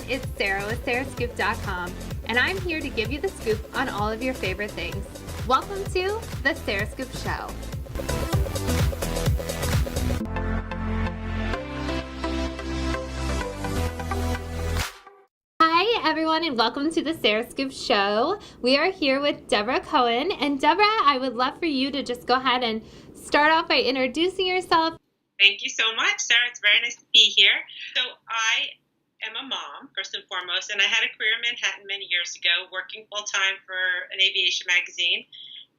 it's Sarah with sarahscoop.com, and I'm here to give you the scoop on all of your favorite things. Welcome to the Sarah Scoop Show. Hi, everyone, and welcome to the Sarah Scoop Show. We are here with Debra Cohen, and Debra, I would love for you to just go ahead and start off by introducing yourself. Thank you so much, Sarah. It's very nice to be here. So I am a mom, first and foremost, and I had a career in Manhattan many years ago, working full-time for an aviation magazine.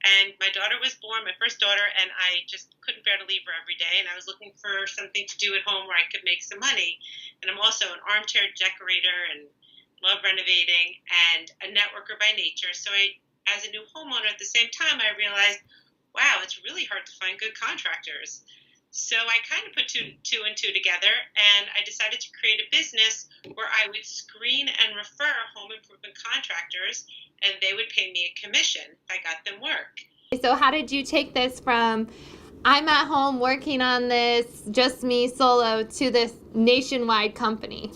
And my daughter was born, my first daughter, and I just couldn't bear to leave her every day. And I was looking for something to do at home where I could make some money. And I'm also an armchair decorator and love renovating and a networker by nature. So as a new homeowner at the same time, I realized, wow, it's really hard to find good contractors. So I kind of put two and two together, and I decided to create a business where I would screen and refer home improvement contractors, and they would pay me a commission if I got them work. So how did you take this from I'm at home working on this, just me solo, to this nationwide company?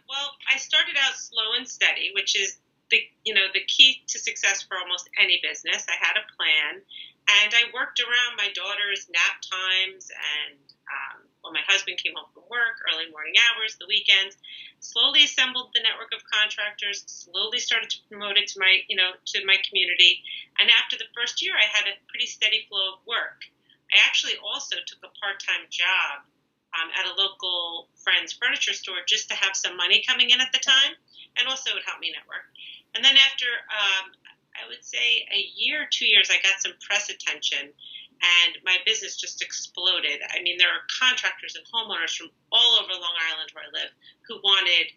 Well, I started out slow and steady, which is the key to success for almost any business. I had a plan. And I worked around my daughter's nap times and when my husband came home from work, early morning hours, the weekends, slowly assembled the network of contractors, slowly started to promote it to my community. And after the first year, I had a pretty steady flow of work. I actually also took a part-time job at a local friend's furniture store just to have some money coming in at the time, and also it would help me network. And then after I would say a year, 2 years, I got some press attention, and my business just exploded. I mean, there are contractors and homeowners from all over Long Island where I live who wanted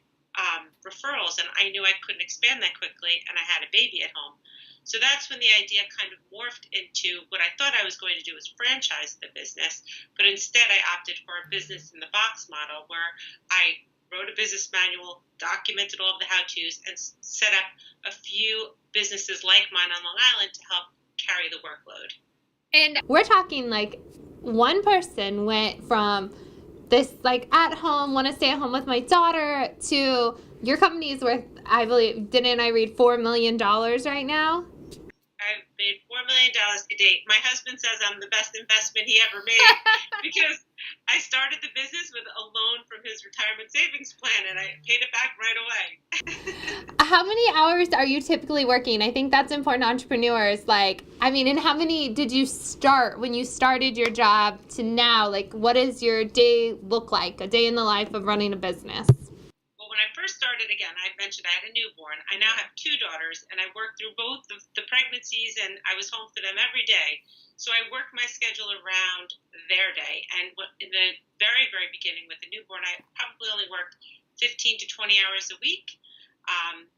referrals, and I knew I couldn't expand that quickly, and I had a baby at home. So that's when the idea kind of morphed into what I thought I was going to do was franchise the business, but instead I opted for a business in the box model where I wrote a business manual, documented all of the how-tos, and set up a few businesses like mine on Long Island to help carry the workload. And we're talking like one person went from this like at home, want to stay at home with my daughter, to your company is worth, I believe, didn't I read $4 million right now? I've made $4 million to date. My husband says I'm the best investment he ever made because I started the business with a loan from his retirement savings plan, and I paid it back right away. How many hours are you typically working? I think that's important to entrepreneurs. And how many did you start when you started your job to now? Like, what does your day look like, a day in the life of running a business? Well, when I first started, again, I mentioned I had a newborn. I now have two daughters, and I worked through both the pregnancies, and I was home for them every day. So I worked my schedule around their day. And in the very, very beginning with the newborn, I probably only worked 15 to 20 hours a week.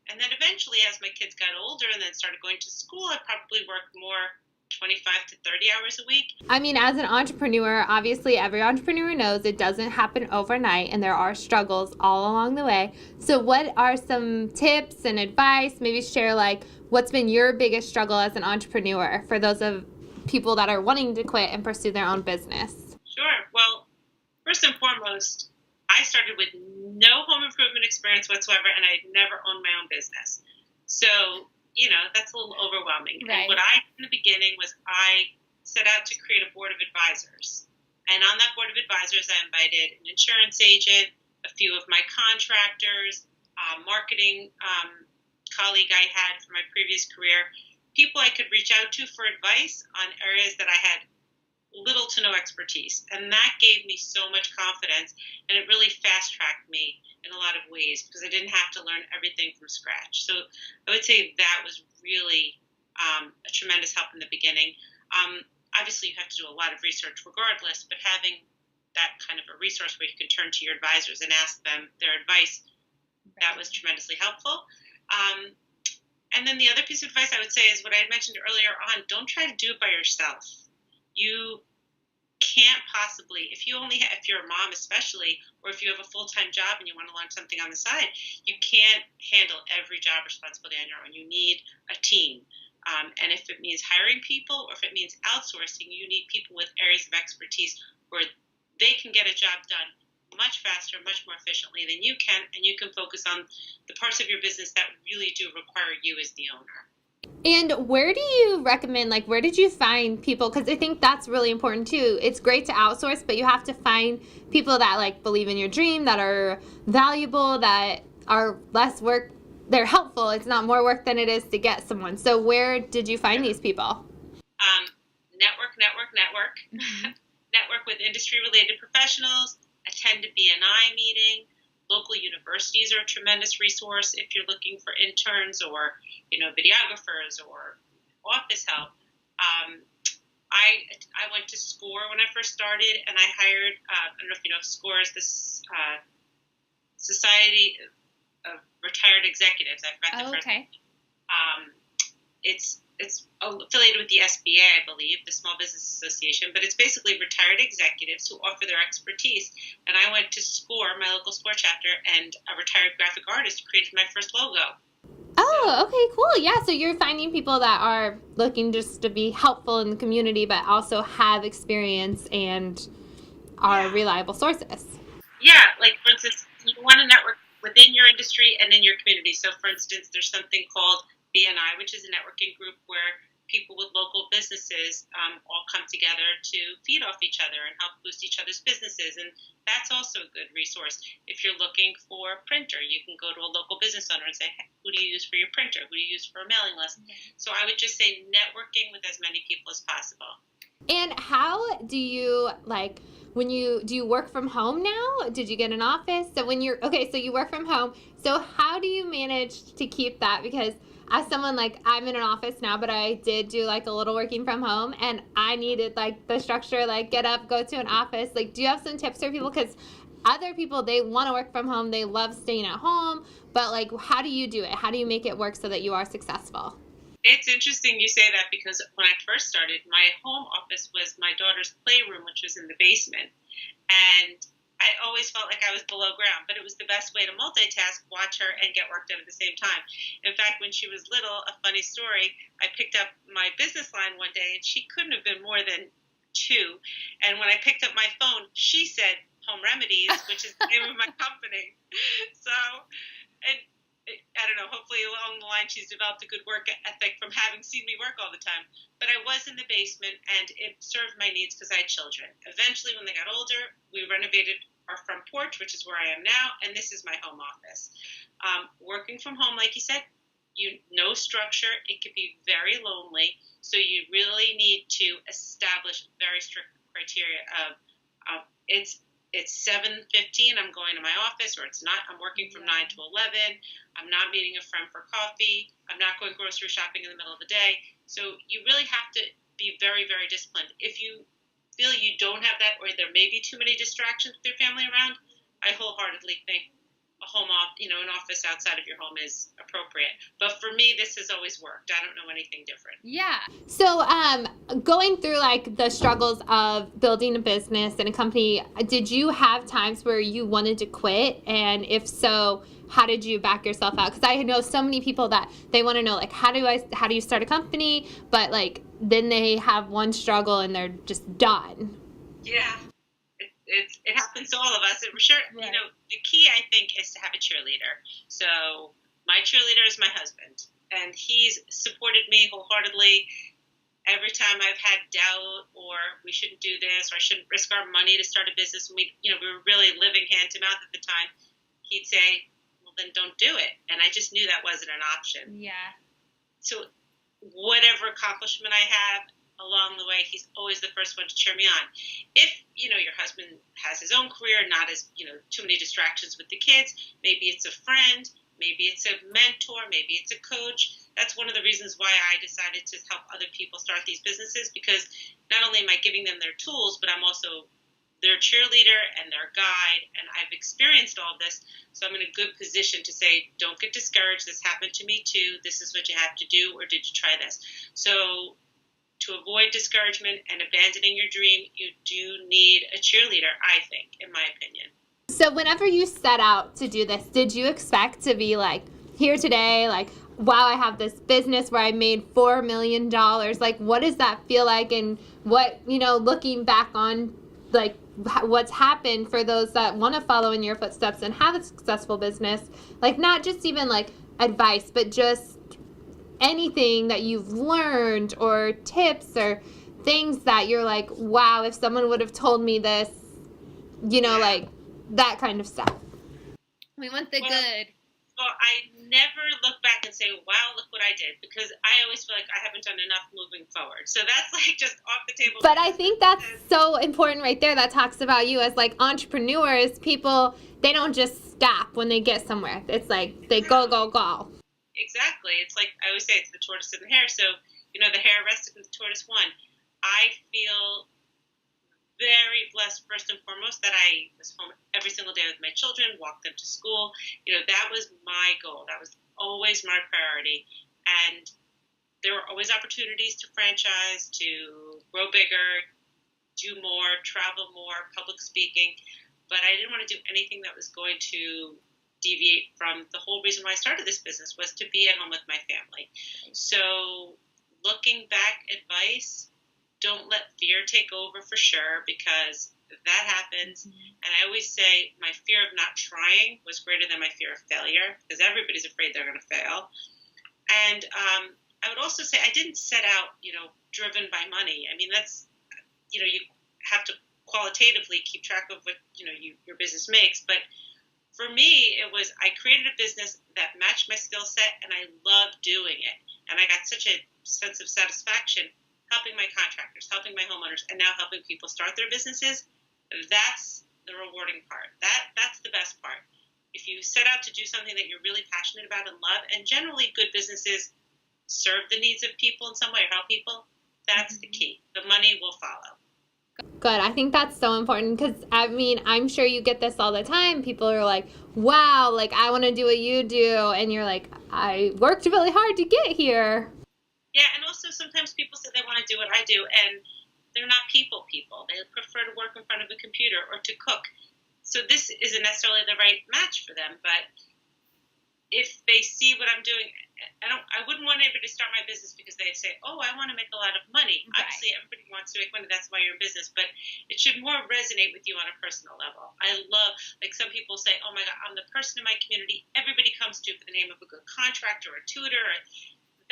And then eventually, as my kids got older and then started going to school, I probably worked more 25 to 30 hours a week. I mean, as an entrepreneur, obviously every entrepreneur knows it doesn't happen overnight and there are struggles all along the way. So what are some tips and advice? Maybe share what's been your biggest struggle as an entrepreneur for those of people that are wanting to quit and pursue their own business. Sure. Well, first and foremost, I started with no home improvement experience whatsoever, and I had never owned my own business. So that's a little overwhelming. Right. And what I did in the beginning was I set out to create a board of advisors. And on that board of advisors, I invited an insurance agent, a few of my contractors, marketing colleague I had from my previous career, people I could reach out to for advice on areas that I had little to no expertise. And that gave me so much confidence, and it really fast-tracked me in a lot of ways because I didn't have to learn everything from scratch. So I would say that was really a tremendous help in the beginning. Obviously, you have to do a lot of research regardless, but having that kind of a resource where you can turn to your advisors and ask them their advice, that was tremendously helpful. And then the other piece of advice I would say is what I had mentioned earlier on, don't try to do it by yourself. You can't possibly, if you're a mom especially, or if you have a full-time job and you want to learn something on the side, you can't handle every job responsibility on your own. You need a team. And if it means hiring people or if it means outsourcing, you need people with areas of expertise where they can get a job done much faster, much more efficiently than you can, and you can focus on the parts of your business that really do require you as the owner. And where do you recommend, like, where did you find people? Because I think that's really important too. It's great to outsource, but you have to find people that like believe in your dream, that are valuable, that are less work. They're helpful. It's not more work than it is to get someone. So where did you find these people? Network. Network with industry-related professionals. Attend a BNI meeting. Local universities are a tremendous resource if you're looking for interns or, videographers or office help. I went to SCORE when I first started, and I hired, I don't know if you know, SCORE is this Society of Retired Executives. I forgot the first. Okay. It's affiliated with the SBA, I believe, the Small Business Association, but it's basically retired executives who offer their expertise. And I went to SCORE, my local SCORE chapter, and a retired graphic artist created my first logo. Oh, okay, cool. Yeah, so you're finding people that are looking just to be helpful in the community, but also have experience and are reliable sources. Yeah, like for instance, you want to network within your industry and in your community. So for instance, there's something called BNI, which is a networking group where people with local businesses all come together to feed off each other and help boost each other's businesses. And that's also a good resource. If you're looking for a printer, you can go to a local business owner and say, hey, who do you use for your printer? Who do you use for a mailing list? So I would just say networking with as many people as possible. And how do you, like, do you work from home now? Did you get an office? So so you work from home. So how do you manage to keep that? Because as someone, like, I'm in an office now, but I did do like a little working from home, and I needed like the structure, like get up, go to an office. Like, do you have some tips for people? Because other people, they want to work from home. They love staying at home, but like, how do you do it? How do you make it work so that you are successful? It's interesting you say that because when I first started, my home office was my daughter's playroom, which was in the basement. And I always felt like I was below ground, but it was the best way to multitask, watch her, and get work done at the same time. In fact, when she was little, a funny story, I picked up my business line one day, and she couldn't have been more than 2. And when I picked up my phone, she said Home Remedies, which is the name of my company. So, and I don't know, hopefully along the line she's developed a good work ethic from having seen me work all the time. But I was in the basement, and it served my needs because I had children. Eventually, when they got older, we renovated our front porch, which is where I am now, and this is my home office. Working from home, like you said, no structure. It could be very lonely, so you really need to establish very strict criteria of it's 7:15, I'm going to my office, or it's not, I'm working from 9 to 11, I'm not meeting a friend for coffee, I'm not going grocery shopping in the middle of the day. So you really have to be very, very disciplined. If you feel you don't have that, or there may be too many distractions with your family around, I wholeheartedly think an office outside of your home is appropriate. But for me, this has always worked. I don't know anything different. Yeah. So, going through like the struggles of building a business and a company, did you have times where you wanted to quit? And if so, how did you back yourself out? Because I know so many people that they want to know, like, how do you start a company? But like, then they have one struggle and they're just done. Yeah. It happens to all of us. For sure, right. The key, I think, is to have a cheerleader. So my cheerleader is my husband, and he's supported me wholeheartedly. Every time I've had doubt, or we shouldn't do this, or I shouldn't risk our money to start a business, when we were really living hand to mouth at the time, he'd say, well, then don't do it. And I just knew that wasn't an option. Yeah. So whatever accomplishment I have along the way, he's always the first one to cheer me on. If your husband has his own career, not as too many distractions with the kids, maybe it's a friend, maybe it's a mentor, maybe it's a coach. That's one of the reasons why I decided to help other people start these businesses, because not only am I giving them their tools, but I'm also their cheerleader and their guide, and I've experienced all of this, so I'm in a good position to say, don't get discouraged, this happened to me too, this is what you have to do, or did you try this? So to avoid discouragement and abandoning your dream, you do need a cheerleader, I think, in my opinion. So whenever you set out to do this, did you expect to be like, here today, like, wow, I have this business where I made $4 million. Like, what does that feel like? And what, looking back on, like, what's happened for those that want to follow in your footsteps and have a successful business. Like, not just even like advice, but just anything that you've learned or tips or things that you're like, wow, if someone would have told me this, like that kind of stuff. We want the good. Well, I never look back and say, wow, look what I did, because I always feel like I haven't done enough moving forward. So that's like just off the table. But I think that's so important right there. That talks about you as like entrepreneurs. People, they don't just stop when they get somewhere. It's like they go. Exactly. It's like I always say, it's the tortoise and the hare. So, the hare rested and the tortoise won. I feel very blessed, first and foremost, that I was home every single day with my children, walked them to school. That was my goal. That was always my priority. And there were always opportunities to franchise, to grow bigger, do more, travel more, public speaking. But I didn't want to do anything that was going to deviate from the whole reason why I started this business, was to be at home with my family. So looking back, advice, don't let fear take over for sure, because that happens. And I always say my fear of not trying was greater than my fear of failure, because everybody's afraid they're going to fail. And I would also say I didn't set out, driven by money. I mean, that's, you have to qualitatively keep track of what, your business makes. But for me, it was, I created a business that matched my skill set, and I loved doing it. And I got such a sense of satisfaction helping my contractors, helping my homeowners, and now helping people start their businesses. That's the rewarding part. That's the best part. If you set out to do something that you're really passionate about and love, and generally good businesses serve the needs of people in some way or help people, that's the key. The money will follow. Good. I think that's so important, because I'm sure you get this all the time. People are like, wow, like I want to do what you do. And you're like, I worked really hard to get here. Yeah, and also sometimes people say they want to do what I do, and they're not people. They prefer to work in front of a computer or to cook. So this isn't necessarily the right match for them. But if they see what I'm doing, I wouldn't want anybody to start my business because they say, oh, I want to make a lot of money. Right. Obviously, everybody wants to make money. That's why you're in business. But it should more resonate with you on a personal level. I love, like some people say, oh, my God, I'm the person in my community everybody comes to for the name of a good contractor or a tutor.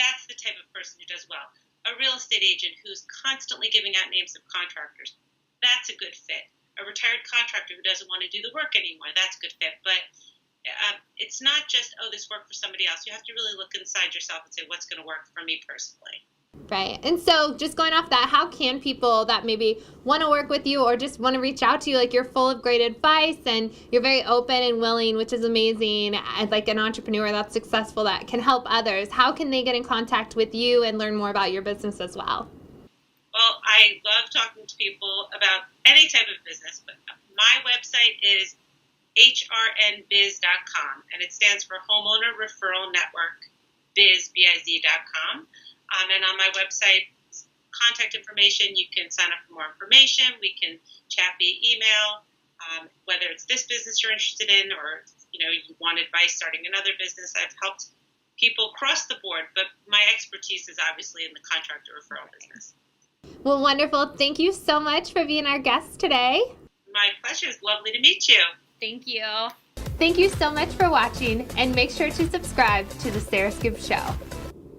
That's the type of person who does well. A real estate agent who's constantly giving out names of contractors, that's a good fit. A retired contractor who doesn't want to do the work anymore, that's a good fit. But it's not just, oh, this worked for somebody else. You have to really look inside yourself and say, what's going to work for me personally? Right. And so just going off that, how can people that maybe want to work with you or just want to reach out to you, like you're full of great advice and you're very open and willing, which is amazing, and like an entrepreneur that's successful that can help others, how can they get in contact with you and learn more about your business as well? Well, I love talking to people about any type of business, but my website is hrnbiz.com, and it stands for Homeowner Referral Network, biz.com. And on my website, contact information, you can sign up for more information. We can chat via email, whether it's this business you're interested in or, you want advice starting another business. I've helped people across the board, but my expertise is obviously in the contractor referral business. Well, wonderful. Thank you so much for being our guest today. My pleasure. It's lovely to meet you. Thank you. Thank you so much for watching, and make sure to subscribe to The Sarah Scoop Show.